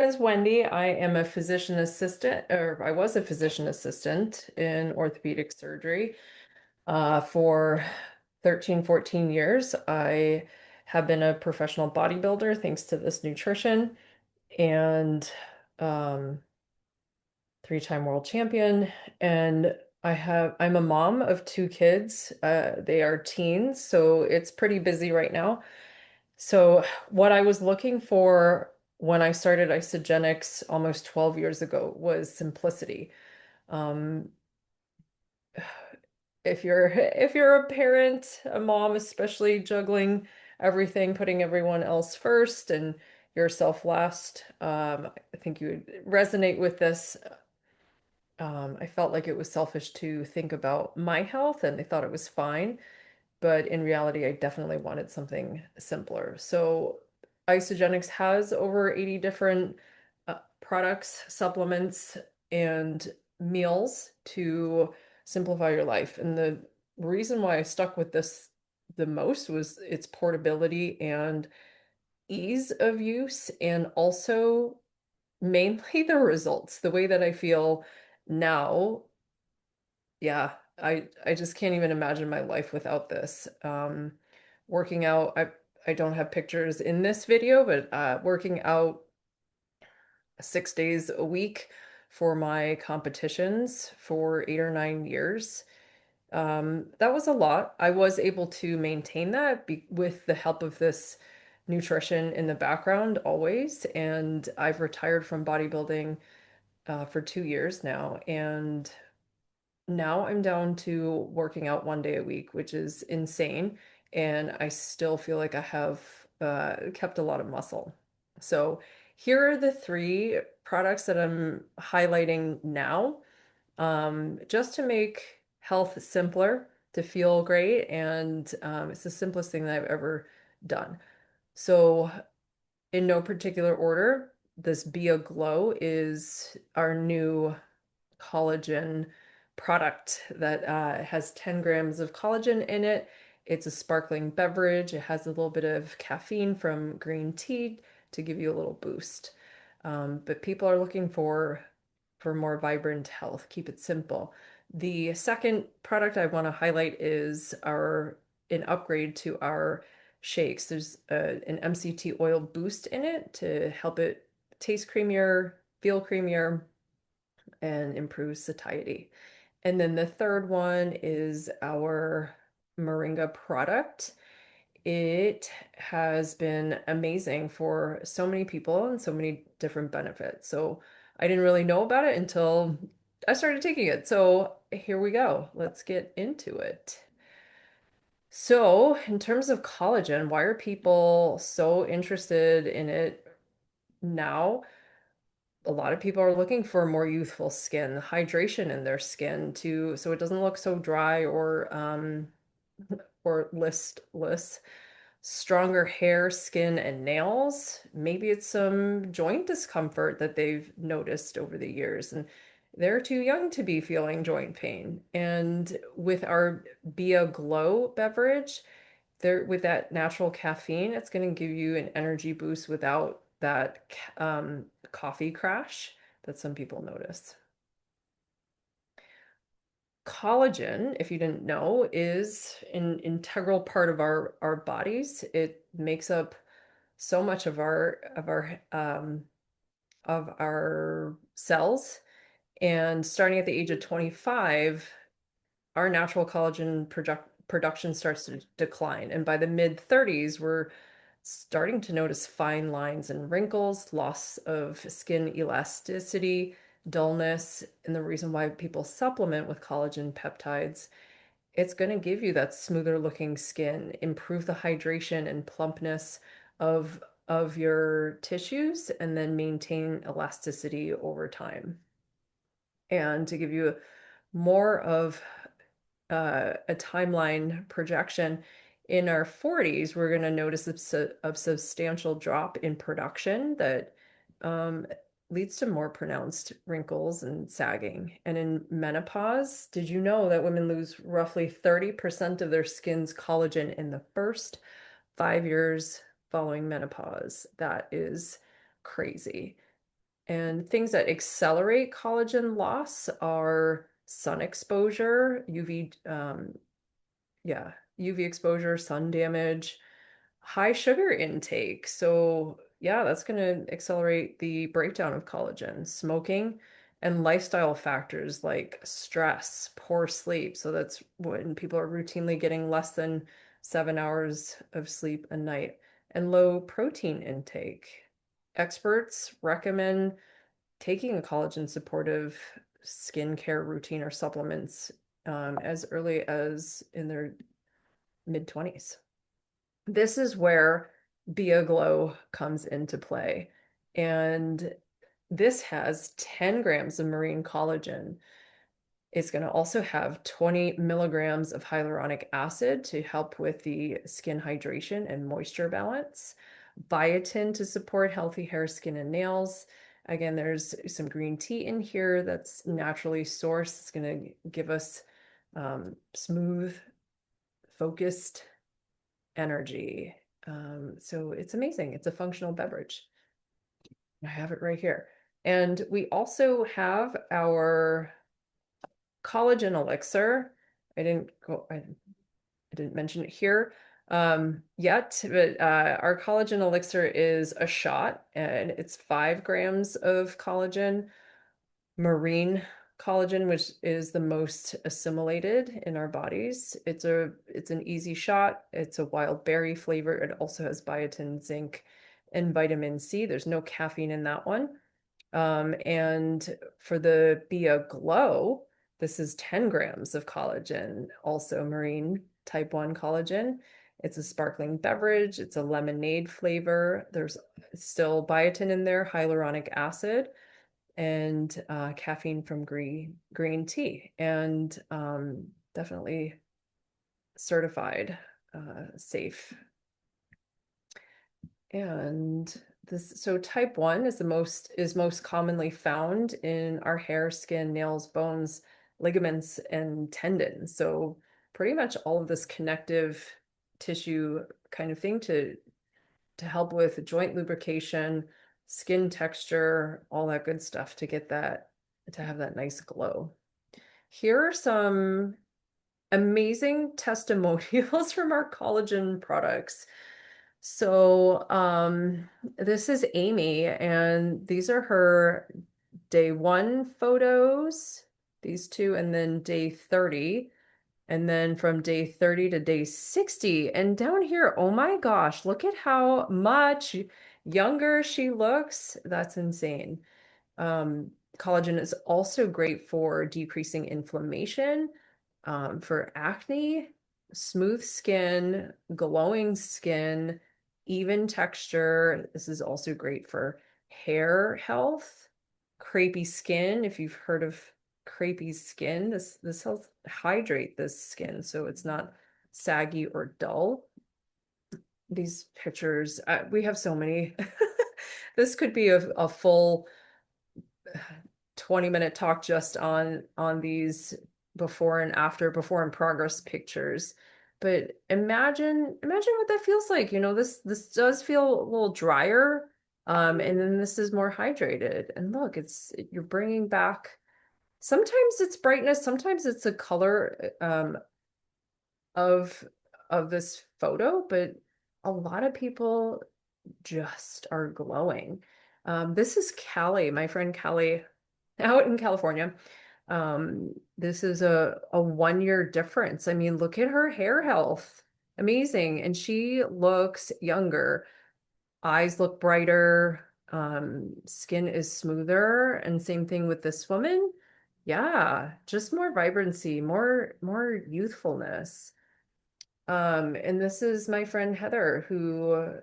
Is Wendy. I am a physician assistant, or I was a physician assistant in orthopedic surgery for 13, 14 years. I have been a professional bodybuilder thanks to this nutrition and um, three-time world champion. And I'm a mom of two kids. They are teens, so it's pretty busy right now. So what I was looking for when I started Isogenics almost 12 years ago was simplicity. Um, if you're a parent, a mom, especially juggling everything, putting everyone else first and yourself last, I think you would resonate with this. I felt like it was selfish to think about my health, and I thought it was fine. But in reality, I definitely wanted something simpler. So Isogenics has over 80 different products, supplements, and meals to simplify your life. And the reason why I stuck with this the most was its portability and ease of use, and also mainly the results, the way that I feel now. Yeah, I just can't even imagine my life without this. Working out, I don't have pictures in this video, but working out 6 days a week for my competitions for 8 or 9 years. That was a lot. I was able to maintain that be with the help of this nutrition in the background always, and I've retired from bodybuilding for 2 years now, and now I'm down to working out 1 day a week, which is insane. And I still feel like I have kept a lot of muscle. So here are the three products that I'm highlighting now, just to make health simpler, to feel great. And it's the simplest thing that I've ever done. So in no particular order, this Be a Glow is our new collagen product that has 10 grams of collagen in it. It's a sparkling beverage. It has a little bit of caffeine from green tea to give you a little boost. But people are looking for more vibrant health. Keep it simple. The second product I want to highlight is our an upgrade to our shakes. There's an MCT oil boost in it to help it taste creamier, feel creamier, and improve satiety. And then the third one is our Moringa product. It has been amazing for so many people and so many different benefits. So I didn't really know about it until I started taking it. So here we go. Let's get into it. So, in terms of collagen, why are people so interested in it now? A lot of people are looking for more youthful skin, hydration in their skin to so it doesn't look so dry or listless. Stronger hair, skin, and nails. Maybe it's some joint discomfort that they've noticed over the years, and they're too young to be feeling joint pain. And with our Be a Glow beverage, there with that natural caffeine, it's going to give you an energy boost without that coffee crash that some people notice. Collagen, if you didn't know, is an integral part of our bodies. It makes up so much of our cells. And starting at the age of 25, our natural collagen production starts to decline. And by the mid 30s, we're starting to notice fine lines and wrinkles, loss of skin elasticity, dullness. And the reason why people supplement with collagen peptides, it's going to give you that smoother looking skin, improve the hydration and plumpness of of your tissues, and then maintain elasticity over time. And to give you more of a timeline projection, in our 40s, we're going to notice a substantial drop in production that um, leads to more pronounced wrinkles and sagging. And in menopause, did you know that women lose roughly 30% of their skin's collagen in the first 5 years following menopause? That is crazy. And things that accelerate collagen loss are sun exposure, yeah, UV exposure, sun damage, high sugar intake. So, yeah, that's going to accelerate the breakdown of collagen, smoking, and lifestyle factors like stress, poor sleep. So, that's when people are routinely getting less than 7 hours of sleep a night, and low protein intake. Experts recommend taking a collagen supportive skincare routine or supplements as early as in their mid 20s. This is where BioGlow comes into play. And this has 10 grams of marine collagen. It's going to also have 20 milligrams of hyaluronic acid to help with the skin hydration and moisture balance, biotin to support healthy hair, skin, and nails. Again, there's some green tea in here that's naturally sourced. It's going to give us smooth, focused energy. So it's amazing. It's a functional beverage. I have it right here. And we also have our collagen elixir. I didn't mention it here yet, but our collagen elixir is a shot and it's 5 grams of collagen, marine collagen, which is the most assimilated in our bodies. It's an easy shot. It's a wild berry flavor. It also has biotin, zinc, and vitamin C. There's no caffeine in that one. And for the BioGlow, this is 10 grams of collagen, also marine type 1 collagen. It's a sparkling beverage. It's a lemonade flavor. There's still biotin in there, hyaluronic acid, and caffeine from green tea, and definitely certified safe. And this, so type 1 is most commonly found in our hair, skin, nails, bones, ligaments, and tendons. So pretty much all of this connective tissue kind of thing to help with joint lubrication, skin texture, all that good stuff to get that, to have that nice glow. Here are some amazing testimonials from our collagen products. So, this is Amy, and these are her day 1 photos, these two, and then day 30. And then from day 30 to day 60. And down here, oh my gosh, look at how much younger she looks. That's insane. Collagen is also great for decreasing inflammation, for acne, smooth skin, glowing skin, even texture. This is also great for hair health, crepey skin. If you've heard of crepey skin, this helps hydrate this skin so it's not saggy or dull. These pictures, we have so many. This could be a full 20-minute talk just on these before and after, before and progress pictures. But imagine what that feels like. You know, this does feel a little drier. And then this is more hydrated. And look, you're bringing back, sometimes it's brightness, sometimes it's a color of this photo, but a lot of people just are glowing. This is Callie, my friend Callie, out in California. This is a 1 year difference. I mean, look at her hair health. Amazing. And she looks younger. Eyes look brighter. Skin is smoother. And same thing with this woman. Yeah, just more vibrancy, more youthfulness. And this is my friend Heather, who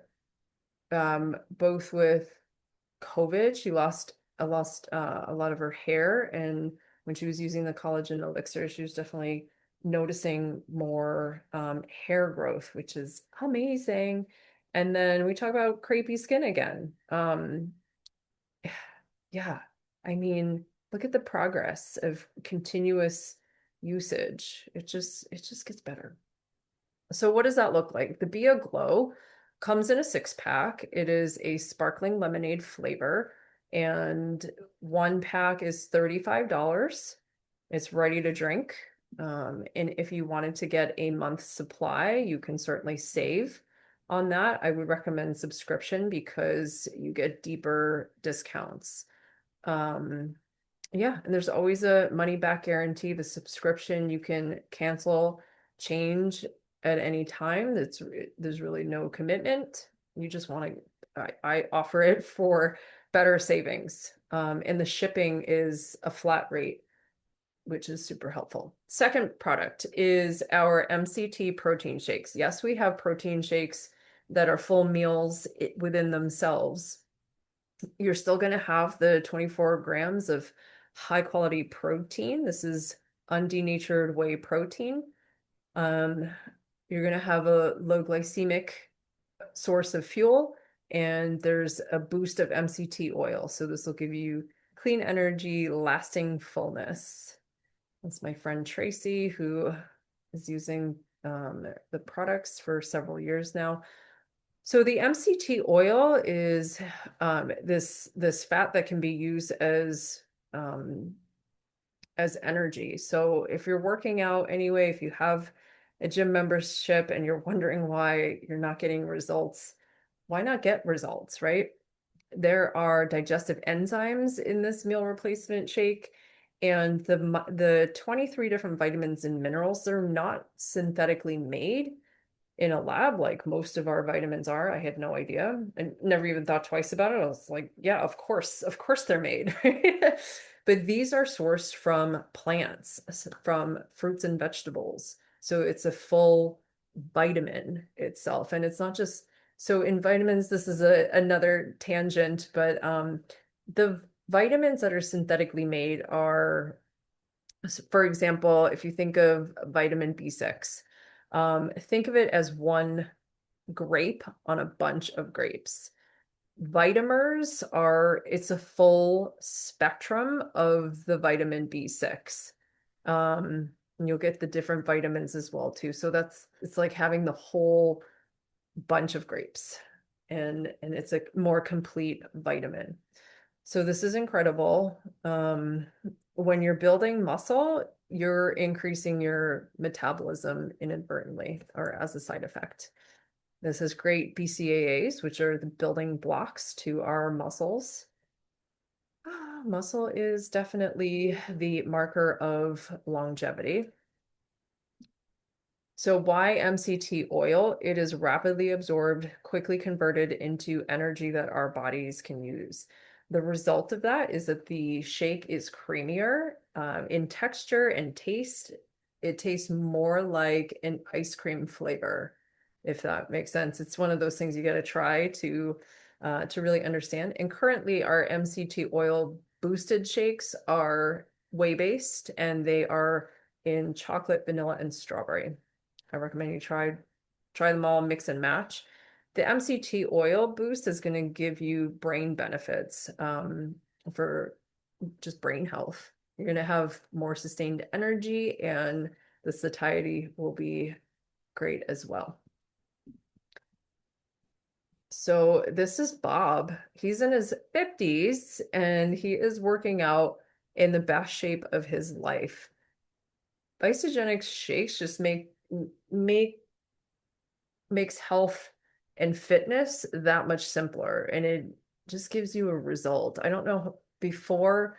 both with COVID, she lost a lot of her hair, and when she was using the collagen elixir, she was definitely noticing more hair growth, which is amazing. And then we talk about crepey skin again. Yeah, I mean, look at the progress of continuous usage. It just gets better. So what does that look like? The BioGlow comes in a 6-pack. It is a sparkling lemonade flavor. and one pack is $35. It's ready to drink. And if you wanted to get a month's supply, you can certainly save on that. I would recommend subscription because you get deeper discounts. Um, yeah, and there's always a money back guarantee. The subscription you can cancel, change at any time. There's really no commitment. You just want to, I offer it for better savings. And the shipping is a flat rate, which is super helpful. Second product is our MCT protein shakes. Yes, we have protein shakes that are full meals within themselves. You're still going to have the 24 grams of high quality protein. This is undenatured whey protein. Um, you're going to have a low glycemic source of fuel, and there's a boost of MCT oil. So this will give you clean energy, lasting fullness. That's my friend Tracy, who is using the products for several years now. So the MCT oil is this fat that can be used um, as energy. So if you're working out anyway, if you have a gym membership and you're wondering why you're not getting results, why not get results, right? There are digestive enzymes in this meal replacement shake, and the 23 different vitamins and minerals, they're not synthetically made in a lab like most of our vitamins are. I had no idea and never even thought twice about it. I was like, yeah, of course they're made. But these are sourced from plants, from fruits and vegetables. So it's a full vitamin itself. And it's not just, so in vitamins, this is another tangent, but the vitamins that are synthetically made are, for example, if you think of vitamin B6, think of it as one grape on a bunch of grapes. Vitamers are, it's a full spectrum of the vitamin B6. And you'll get the different vitamins as well too. So it's like having the whole bunch of grapes, and it's a more complete vitamin. So this is incredible. When you're building muscle, you're increasing your metabolism inadvertently or as a side effect. This has great BCAAs, which are the building blocks to our muscles. Muscle is definitely the marker of longevity. So why MCT oil? It is rapidly absorbed, quickly converted into energy that our bodies can use. The result of that is that the shake is creamier in texture and taste. It tastes more like an ice cream flavor, if that makes sense. It's one of those things you got to try to really understand. And currently, our MCT oil boosted shakes are whey-based, and they are in chocolate, vanilla, and strawberry. I recommend you try them all, mix and match. The MCT oil boost is going to give you brain benefits for just brain health. You're going to have more sustained energy, and the satiety will be great as well. So this is Bob. He's in his 50s and he is working out in the best shape of his life. Isogenic shakes just make makes health and fitness that much simpler, and it just gives you a result. I don't know, before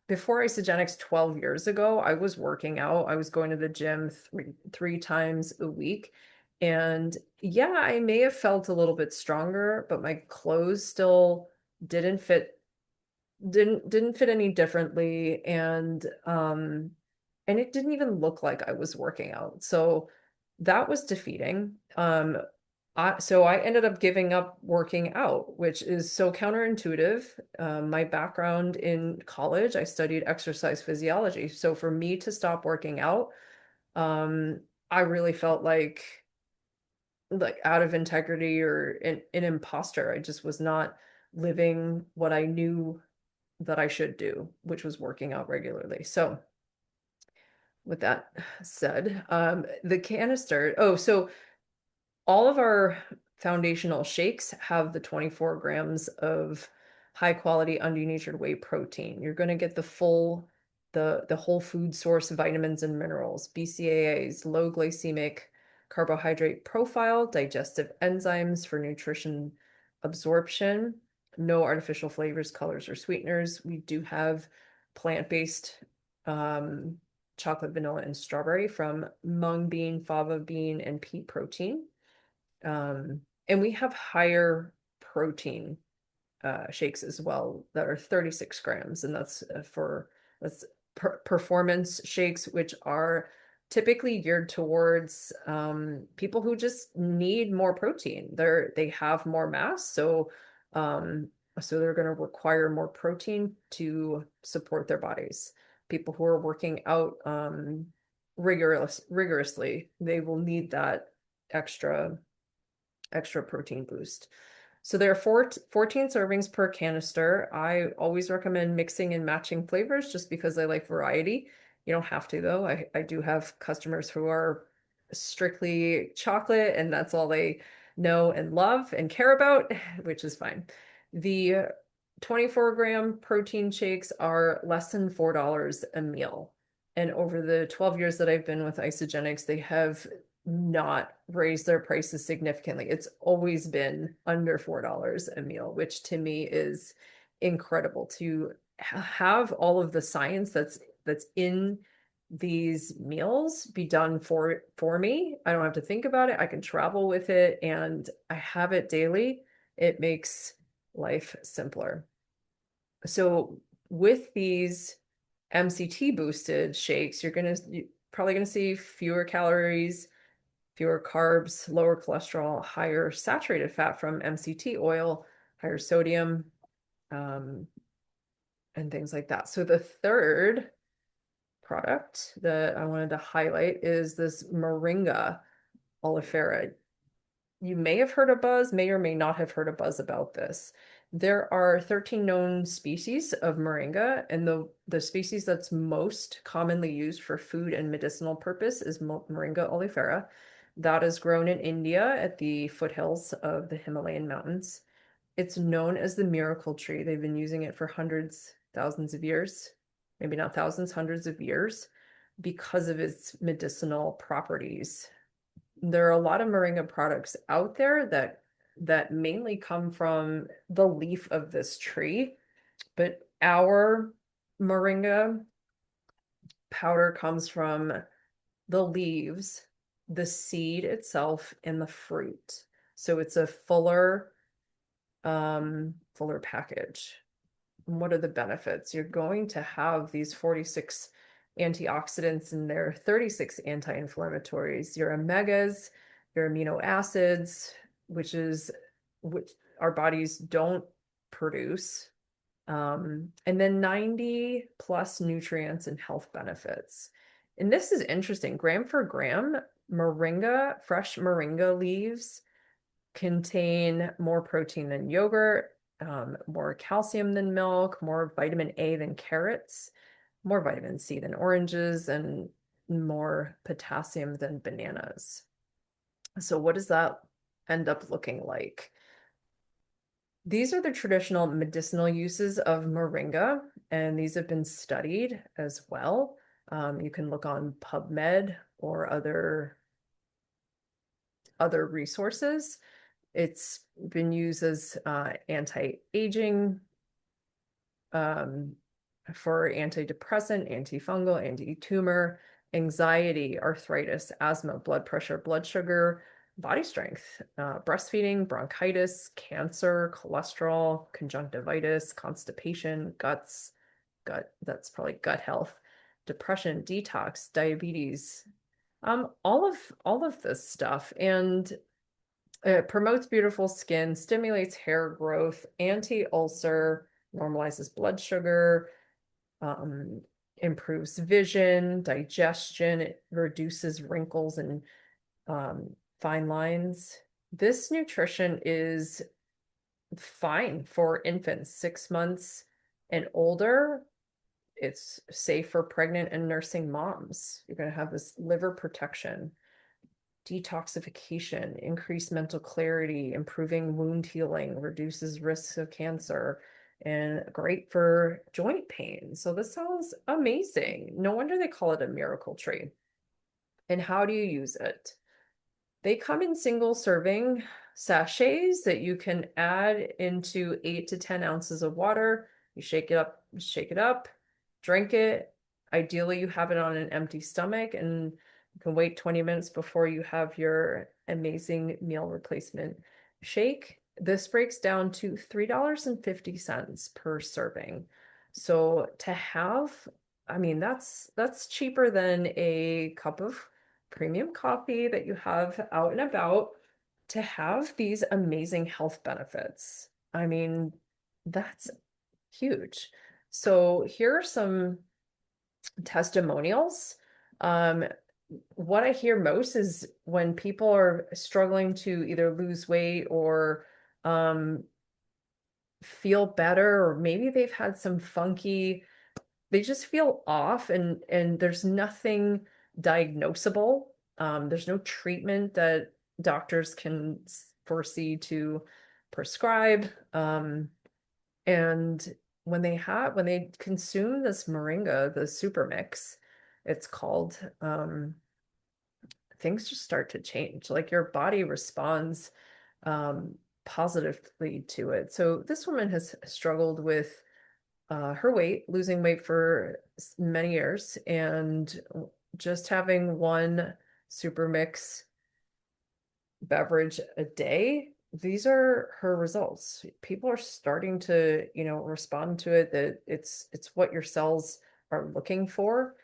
Isagenix 12 years ago, I was working out. I was going to the gym three times a week. And yeah, I may have felt a little bit stronger, but my clothes still didn't fit didn't fit any differently, and it didn't even look like I was working out. So that was defeating. So I ended up giving up working out, which is so counterintuitive. My background in college, I studied exercise physiology. So for me to stop working out, um, I really felt like out of integrity or an imposter. I just was not living what I knew that I should do, which was working out regularly. So with that said, the canister, so all of our foundational shakes have the 24 grams of high quality undenatured whey protein. You're going to get the whole food source vitamins and minerals, BCAAs, low glycemic carbohydrate profile, digestive enzymes for nutrition absorption, no artificial flavors, colors, or sweeteners. We do have plant-based chocolate, vanilla, and strawberry from mung bean, fava bean, and pea protein. And we have higher protein shakes as well that are 36 grams, and that's performance shakes, which are typically geared towards people who just need more protein. They have more mass, um, so they're going to require more protein to support their bodies. People who are working out rigorously, they will need that extra protein boost. So there are 14 servings per canister. I always recommend mixing and matching flavors just because I like variety. You don't have to, though. I do have customers who are strictly chocolate, and that's all they know and love and care about, which is fine. The 24-gram protein shakes are less than $4 a meal. And over the 12 years that I've been with Isagenix, they have not raised their prices significantly. It's always been under $4 a meal, which to me is incredible to have all of the science that's in these meals be done for me. I don't have to think about it. I can travel with it and I have it daily. It makes life simpler. So with these MCT boosted shakes, you're probably going to see fewer calories, fewer carbs, lower cholesterol, higher saturated fat from MCT oil, higher sodium, and things like that. So the third product that I wanted to highlight is this Moringa oleifera. You may have heard a buzz, may or may not have heard a buzz about this. There are 13 known species of moringa, and the species that's most commonly used for food and medicinal purpose is Moringa oleifera. That is grown in India at the foothills of the Himalayan mountains. It's known as the miracle tree. They've been using it for hundreds, thousands of years, maybe not thousands, hundreds of years, because of its medicinal properties. There are a lot of moringa products out there that mainly come from the leaf of this tree, but our moringa powder comes from the leaves, the seed itself, and the fruit. So it's a fuller package. And what are the benefits? You're going to have these 46 antioxidants and there are 36 anti-inflammatories, your omegas, your amino acids, which our bodies don't produce. And then 90 plus nutrients and health benefits. And this is interesting. Gram for gram, fresh moringa leaves contain more protein than yogurt, more calcium than milk, more vitamin A than carrots, more vitamin C than oranges, and more potassium than bananas. So what does that end up looking like? These are the traditional medicinal uses of moringa, and these have been studied as well. You can look on PubMed or other resources. It's been used as anti-aging, for antidepressant, antifungal, anti-tumor, anxiety, arthritis, asthma, blood pressure, blood sugar, body strength, breastfeeding, bronchitis, cancer, cholesterol, conjunctivitis, constipation, that's probably gut health, depression, detox, diabetes, all of this stuff. And it promotes beautiful skin, stimulates hair growth, anti-ulcer, normalizes blood sugar, um, improves vision, digestion, it reduces wrinkles and fine lines. This nutrition is fine for infants 6 months and older. It's safe for pregnant and nursing moms. You're going to have this liver protection, detoxification, increased mental clarity, improving wound healing, reduces risks of cancer, and great for joint pain. So this sounds amazing. No wonder they call it a miracle tree. And how do you use it? They come in single serving sachets that you can add into 8 to 10 ounces of water. You shake it up, drink it. Ideally, you have it on an empty stomach and you can wait 20 minutes before you have your amazing meal replacement shake. This breaks down to $3.50 per serving. So to have, I mean, that's cheaper than a cup of premium coffee that you have out and about to have these amazing health benefits. I mean, that's huge. So here are some testimonials. Um, what I hear most is when people are struggling to either lose weight or um, feel better, or maybe they've had some funky, they just feel off, and there's nothing diagnosable. There's no treatment that doctors can foresee to prescribe. And when they consume this moringa, the super mix, it's called, things just start to change. Like your body responds um, positively to it. So this woman has struggled with her weight, losing weight for many years, and just having one super mix beverage a day. These are her results. People are starting to, respond to it, that it's what your cells are looking for.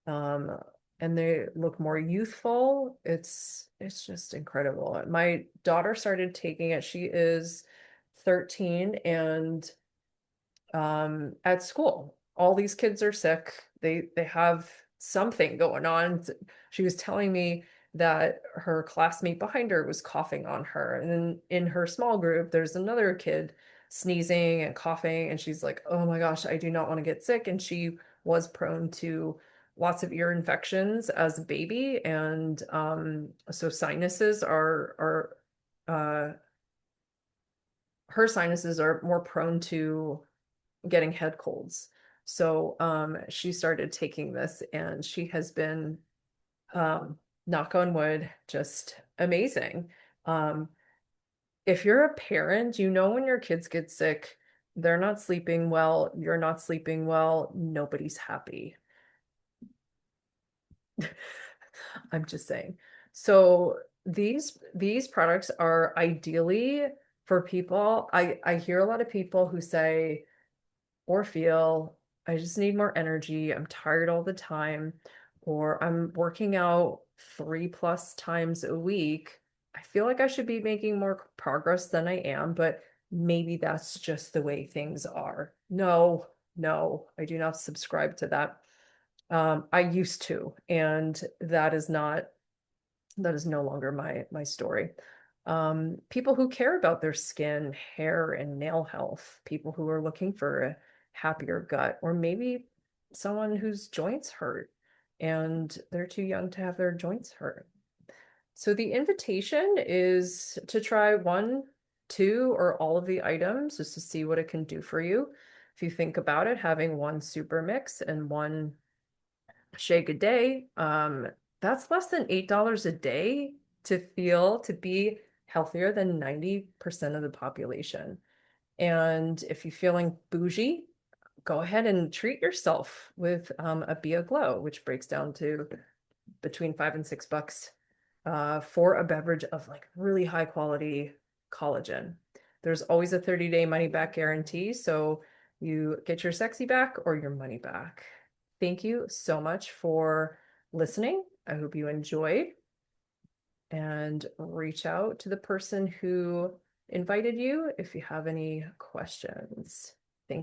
Um, and they look more youthful. It's just incredible. My daughter started taking it. She is 13, and at school, all these kids are sick. They have something going on. She was telling me that her classmate behind her was coughing on her, and then in her small group there's another kid sneezing and coughing, and she's like, oh my gosh, I do not want to get sick. And she was prone to lots of ear infections as a baby, and so sinuses are her sinuses are more prone to getting head colds. So she started taking this, and she has been, knock on wood, just amazing. Um, if you're a parent, you know when your kids get sick, they're not sleeping well, you're not sleeping well, nobody's happy. I'm just saying. So these products are ideally for people. I hear a lot of people who say, or feel, I just need more energy. I'm tired all the time, or I'm working out 3+ times a week. I feel like I should be making more progress than I am, but maybe that's just the way things are. No, no, I do not subscribe to that. I used to, and that is no longer my story. People who care about their skin, hair, and nail health, people who are looking for a happier gut, or maybe someone whose joints hurt and they're too young to have their joints hurt. So the invitation is to try one, two, or all of the items just to see what it can do for you. If you think about it, having one super mix and one shake a day, that's less than $8 a day to be healthier than 90% of the population. And if you're feeling bougie, go ahead and treat yourself with a Be a Glow, which breaks down to between $5 and $6 for a beverage of like really high quality collagen. There's always a 30-day money back guarantee, so you get your sexy back or your money back. Thank you so much for listening. I hope you enjoyed, and reach out to the person who invited you if you have any questions.